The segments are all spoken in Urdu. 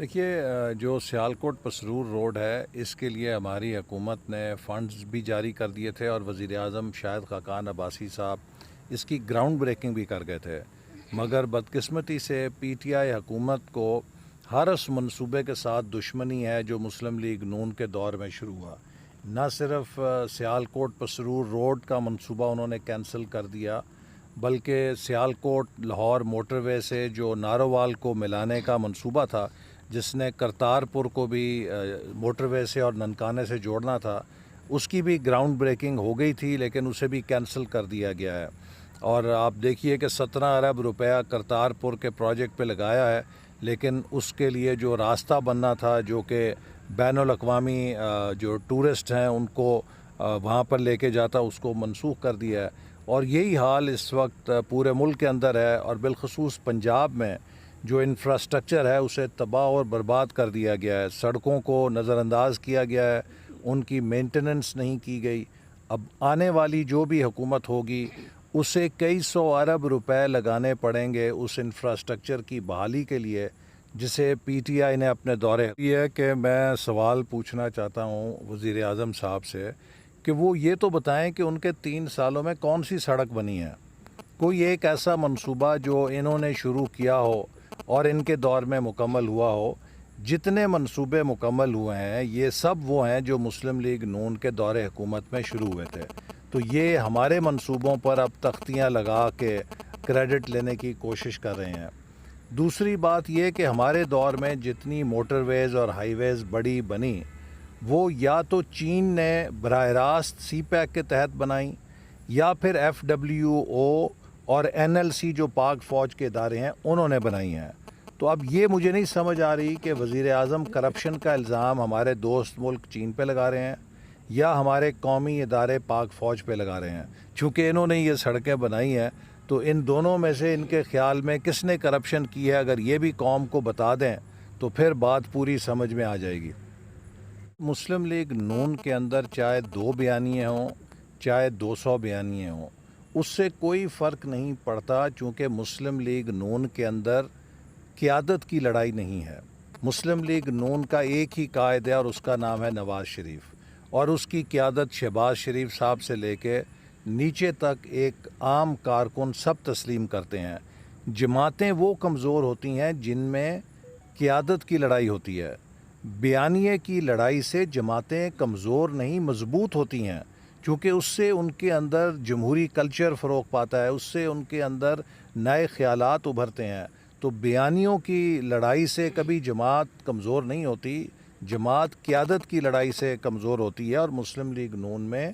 دیکھیے جو سیالکوٹ پسرور روڈ ہے اس کے لیے ہماری حکومت نے فنڈز بھی جاری کر دیے تھے اور وزیر اعظم شاہد خاقان عباسی صاحب اس کی گراؤنڈ بریکنگ بھی کر گئے تھے، مگر بدقسمتی سے پی ٹی آئی حکومت کو ہر اس منصوبے کے ساتھ دشمنی ہے جو مسلم لیگ نون کے دور میں شروع ہوا۔ نہ صرف سیالکوٹ پسرور روڈ کا منصوبہ انہوں نے کینسل کر دیا، بلکہ سیالکوٹ لاہور موٹر وے سے جو نارووال کو ملانے کا منصوبہ تھا، جس نے کرتارپور کو بھی موٹر وے سے اور ننکانے سے جوڑنا تھا، اس کی بھی گراؤنڈ بریکنگ ہو گئی تھی، لیکن اسے بھی کینسل کر دیا گیا ہے۔ اور آپ دیکھیے کہ 17 ارب روپیہ کرتارپور کے پروجیکٹ پہ لگایا ہے، لیکن اس کے لیے جو راستہ بننا تھا، جو کہ بین الاقوامی جو ٹورسٹ ہیں ان کو وہاں پر لے کے جاتا، اس کو منسوخ کر دیا ہے۔ اور یہی حال اس وقت پورے ملک کے اندر ہے، اور بالخصوص پنجاب میں جو انفراسٹرکچر ہے اسے تباہ اور برباد کر دیا گیا ہے۔ سڑکوں کو نظر انداز کیا گیا ہے، ان کی مینٹننس نہیں کی گئی۔ اب آنے والی جو بھی حکومت ہوگی اسے کئی سو ارب روپے لگانے پڑیں گے اس انفراسٹرکچر کی بحالی کے لیے، جسے پی ٹی آئی نے اپنے دورے یہ ہے کہ میں سوال پوچھنا چاہتا ہوں وزیر اعظم صاحب سے کہ وہ یہ تو بتائیں کہ ان کے 3 سالوں میں کون سی سڑک بنی ہے، کوئی ایک ایسا منصوبہ جو انہوں نے شروع کیا ہو اور ان کے دور میں مکمل ہوا ہو۔ جتنے منصوبے مکمل ہوئے ہیں یہ سب وہ ہیں جو مسلم لیگ نون کے دور حکومت میں شروع ہوئے تھے، تو یہ ہمارے منصوبوں پر اب تختیاں لگا کے کریڈٹ لینے کی کوشش کر رہے ہیں۔ دوسری بات یہ کہ ہمارے دور میں جتنی موٹر ویز اور ہائی ویز بڑی بنی، وہ یا تو چین نے براہ راست سی پیک کے تحت بنائیں، یا پھر ایف ڈبلیو او اور این ایل سی جو پاک فوج کے ادارے ہیں انہوں نے بنائی ہیں۔ تو اب یہ مجھے نہیں سمجھ آ رہی کہ وزیر اعظم کرپشن کا الزام ہمارے دوست ملک چین پہ لگا رہے ہیں یا ہمارے قومی ادارے پاک فوج پہ لگا رہے ہیں۔ چونکہ انہوں نے یہ سڑکیں بنائی ہیں تو ان دونوں میں سے ان کے خیال میں کس نے کرپشن کی ہے، اگر یہ بھی قوم کو بتا دیں تو پھر بات پوری سمجھ میں آ جائے گی۔ مسلم لیگ نون کے اندر چاہے 2 بیانیے ہوں چاہے 200 بیانیے ہوں، اس سے کوئی فرق نہیں پڑتا، چونکہ مسلم لیگ نون کے اندر قیادت کی لڑائی نہیں ہے۔ مسلم لیگ نون کا ایک ہی قائد ہے اور اس کا نام ہے نواز شریف، اور اس کی قیادت شہباز شریف صاحب سے لے کے نیچے تک ایک عام کارکن سب تسلیم کرتے ہیں۔ جماعتیں وہ کمزور ہوتی ہیں جن میں قیادت کی لڑائی ہوتی ہے، بیانیے کی لڑائی سے جماعتیں کمزور نہیں مضبوط ہوتی ہیں، چونکہ اس سے ان کے اندر جمہوری کلچر فروغ پاتا ہے، اس سے ان کے اندر نئے خیالات ابھرتے ہیں۔ تو بیانیوں کی لڑائی سے کبھی جماعت کمزور نہیں ہوتی، جماعت قیادت کی لڑائی سے کمزور ہوتی ہے، اور مسلم لیگ نون میں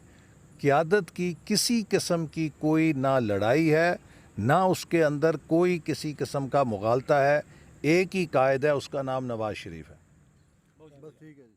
قیادت کی کسی قسم کی کوئی نہ لڑائی ہے، نہ اس کے اندر کوئی کسی قسم کا مغالطہ ہے۔ ایک ہی قائد ہے، اس کا نام نواز شریف ہے۔ بس ٹھیک ہے جی۔